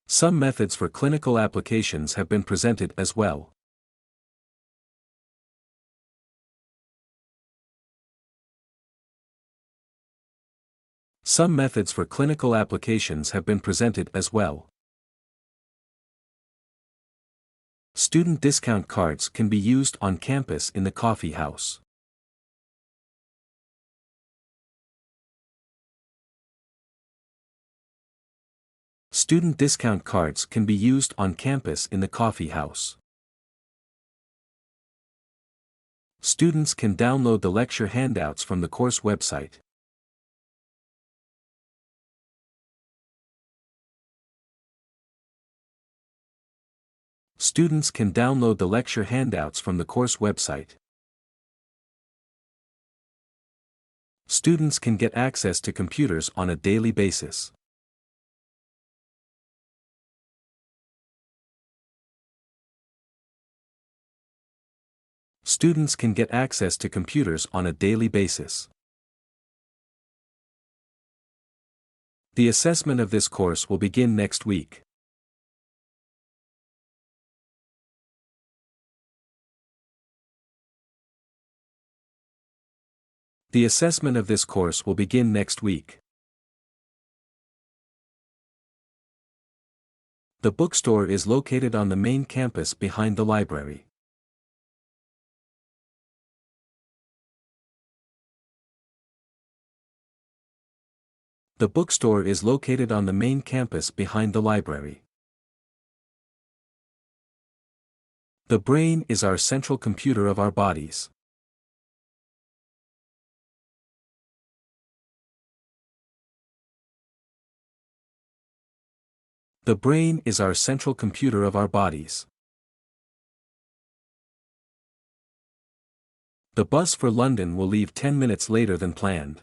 Some methods for clinical applications have been presented as well. Some methods for clinical applications have been presented as well. Student discount cards can be used on campus in the coffee house. Student discount cards can be used on campus in the coffee house. Students can download the lecture handouts from the course website. Students can download the lecture handouts from the course website. Students can get access to computers on a daily basis. Students can get access to computers on a daily basis. The assessment of this course will begin next week. The assessment of this course will begin next week. The bookstore is located on the main campus behind the library. The bookstore is located on the main campus behind the library. The brain is our central computer of our bodies. The brain is our central computer of our bodies. The bus for London will leave 10 minutes later than planned.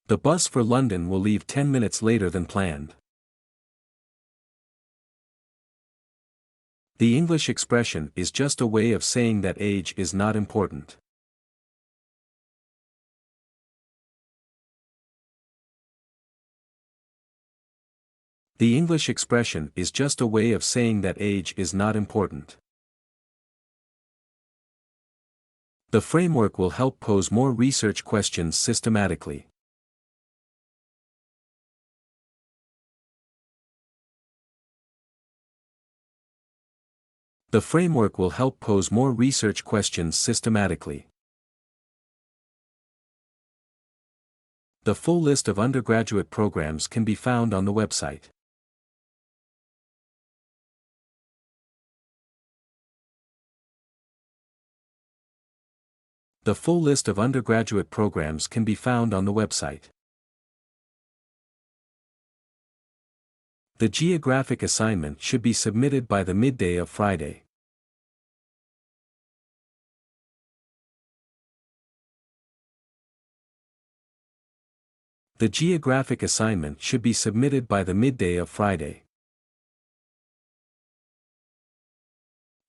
The bus for London will leave 10 minutes later than planned. The English expression is just a way of saying that age is not important. The English expression is just a way of saying that age is not important. The framework will help pose more research questions systematically. The framework will help pose more research questions systematically. The full list of undergraduate programs can be found on the website. The full list of undergraduate programs can be found on the website. The geographic assignment should be submitted by the midday of Friday. The geographic assignment should be submitted by the midday of Friday.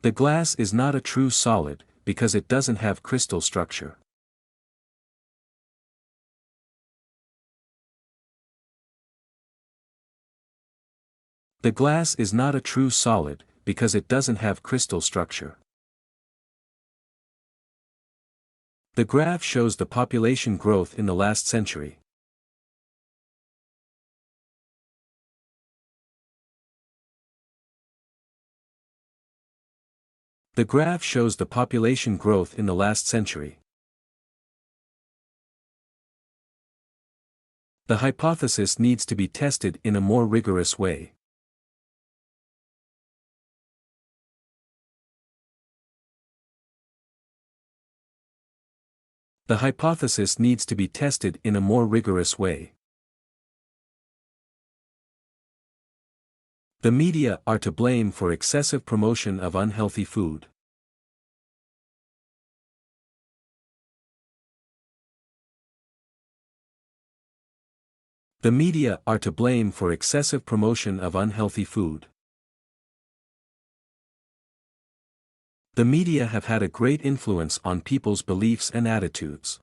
The glass is not a true solid, because it doesn't have crystal structure. The glass is not a true solid, because it doesn't have crystal structure. The graph shows the population growth in the last century. The graph shows the population growth in the last century. The hypothesis needs to be tested in a more rigorous way. The hypothesis needs to be tested in a more rigorous way. The media are to blame for excessive promotion of unhealthy food. The media are to blame for excessive promotion of unhealthy food. The media have had a great influence on people's beliefs and attitudes.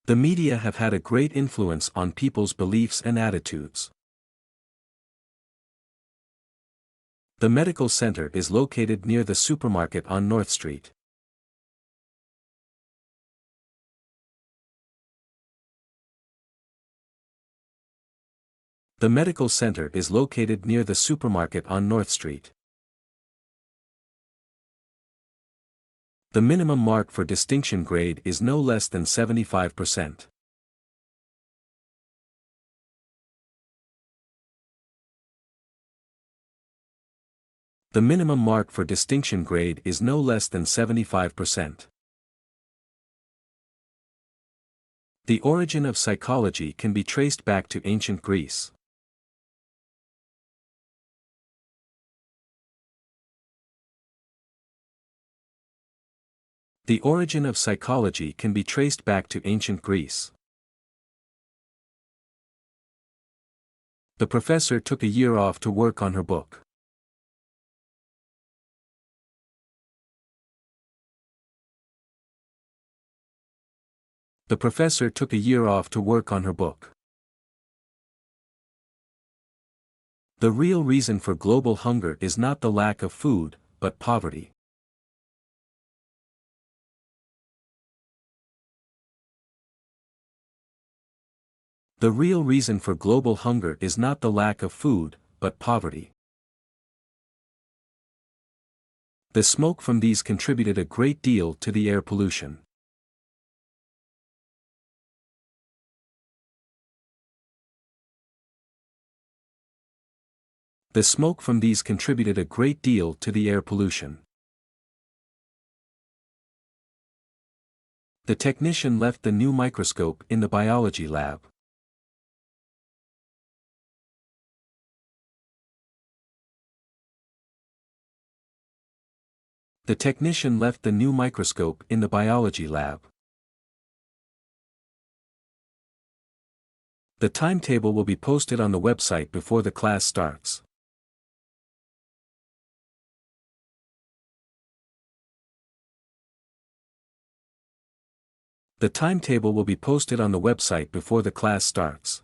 The media have had a great influence on people's beliefs and attitudes. The medical center is located near the supermarket on North Street. The medical center is located near the supermarket on North Street. The minimum mark for distinction grade is no less than 75%. The minimum mark for distinction grade is no less than 75%. The origin of psychology can be traced back to ancient Greece. The origin of psychology can be traced back to ancient Greece. The professor took a year off to work on her book. The professor took a year off to work on her book. The real reason for global hunger is not the lack of food, but poverty. The real reason for global hunger is not the lack of food, but poverty. The smoke from these contributed a great deal to the air pollution. The smoke from these contributed a great deal to the air pollution. The technician left the new microscope in the biology lab. The technician left the new microscope in the biology lab. The timetable will be posted on the website before the class starts. The timetable will be posted on the website before the class starts.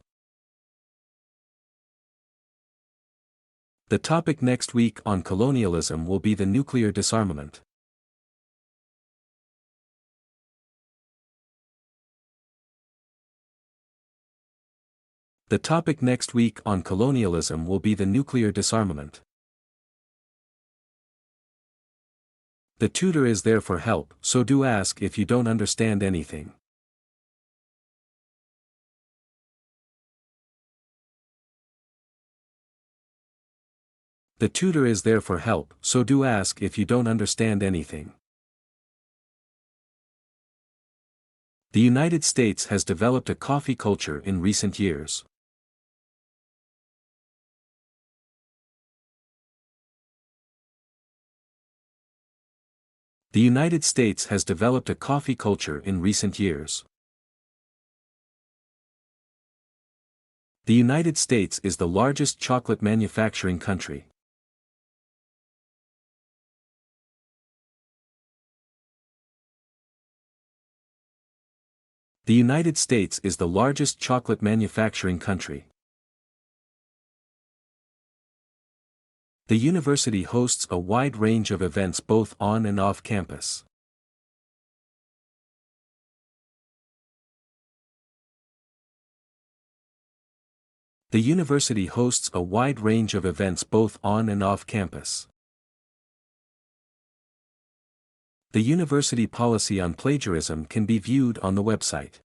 The topic next week on colonialism will be the nuclear disarmament. The topic next week on colonialism will be the nuclear disarmament. The tutor is there for help, so do ask if you don't understand anything. The tutor is there for help, so do ask if you don't understand anything. The United States has developed a coffee culture in recent years. The United States has developed a coffee culture in recent years. The United States is the largest chocolate manufacturing country. The United States is the largest chocolate manufacturing country. The university hosts a wide range of events both on and off campus. The university hosts a wide range of events both on and off campus. The university policy on plagiarism can be viewed on the website.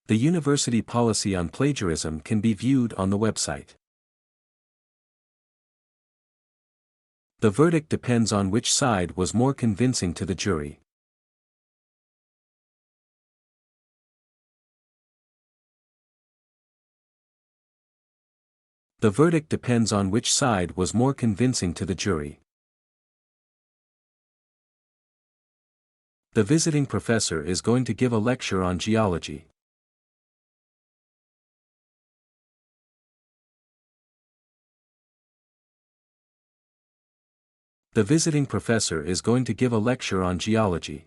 The university policy on plagiarism can be viewed on the website. The verdict depends on which side was more convincing to the jury. The verdict depends on which side was more convincing to the jury. The visiting professor is going to give a lecture on geology. The visiting professor is going to give a lecture on geology.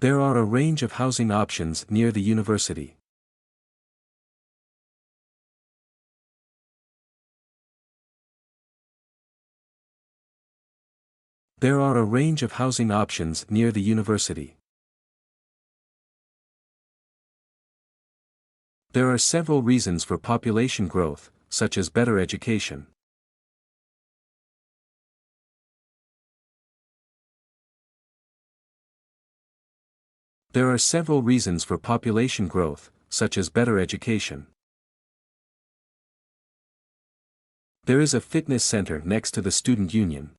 There are a range of housing options near the university. There are a range of housing options near the university. There are several reasons for population growth, such as better education. There are several reasons for population growth, such as better education. There is a fitness center next to the student union.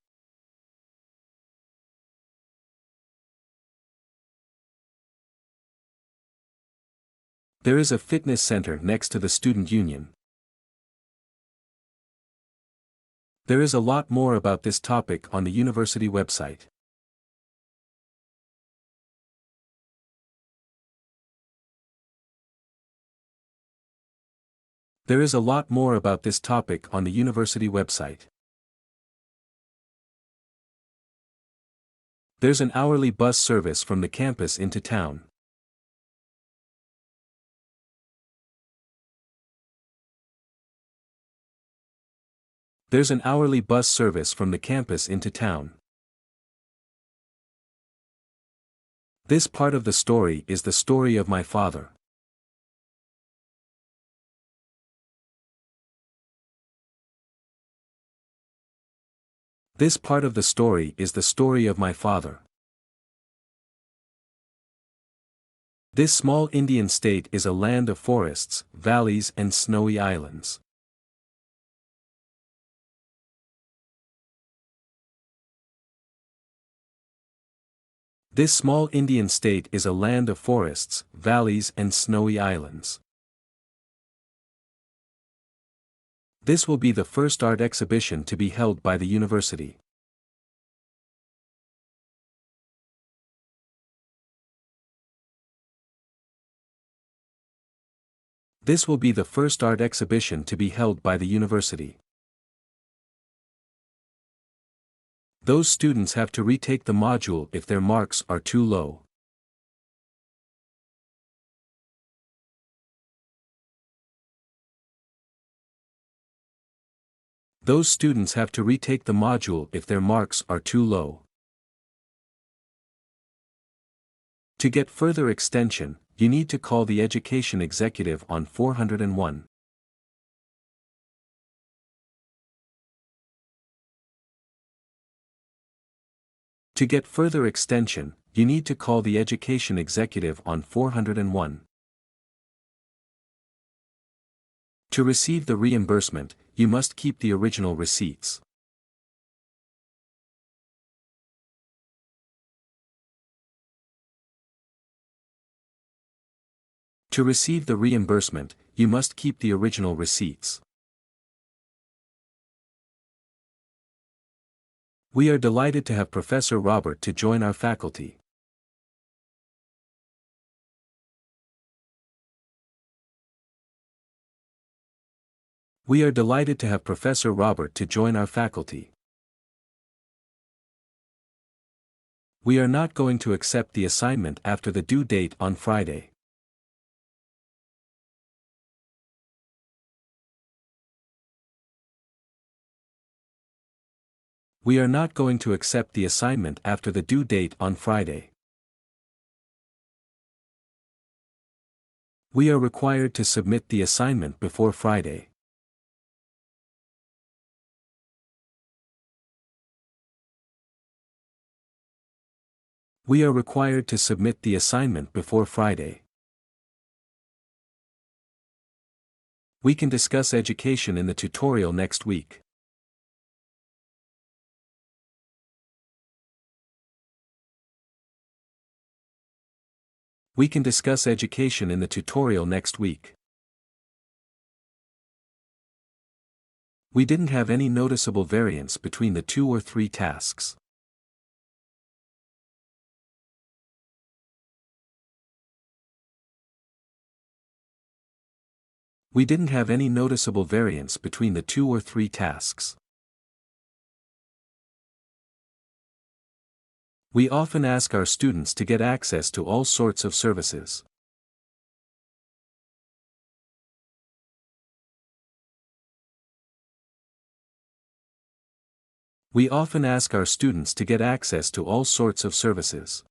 There is a fitness center next to the student union. There is a lot more about this topic on the university website. There is a lot more about this topic on the university website. There's an hourly bus service from the campus into town. There's an hourly bus service from the campus into town. This part of the story is the story of my father. This part of the story is the story of my father. This small Indian state is a land of forests, valleys and snowy islands. This small Indian state is a land of forests, valleys and snowy islands. This will be the first art exhibition to be held by the university. This will be the first art exhibition to be held by the university. Those students have to retake the module if their marks are too low. Those students have to retake the module if their marks are too low. To get further extension, you need to call the education executive on 401. To get further extension, you need to call the education executive on 401. To receive the reimbursement, you must keep the original receipts. To receive the reimbursement, you must keep the original receipts. We are delighted to have Professor Robert to join our faculty. We are delighted to have Professor Robert to join our faculty. We are not going to accept the assignment after the due date on Friday. We are not going to accept the assignment after the due date on Friday. We are required to submit the assignment before Friday. We are required to submit the assignment before Friday. We can discuss education in the tutorial next week. We can discuss education in the tutorial next week. We didn't have any noticeable variance between the 2 or 3 tasks. We didn't have any noticeable variance between the 2 or 3 tasks. We often ask our students to get access to all sorts of services. We often ask our students to get access to all sorts of services.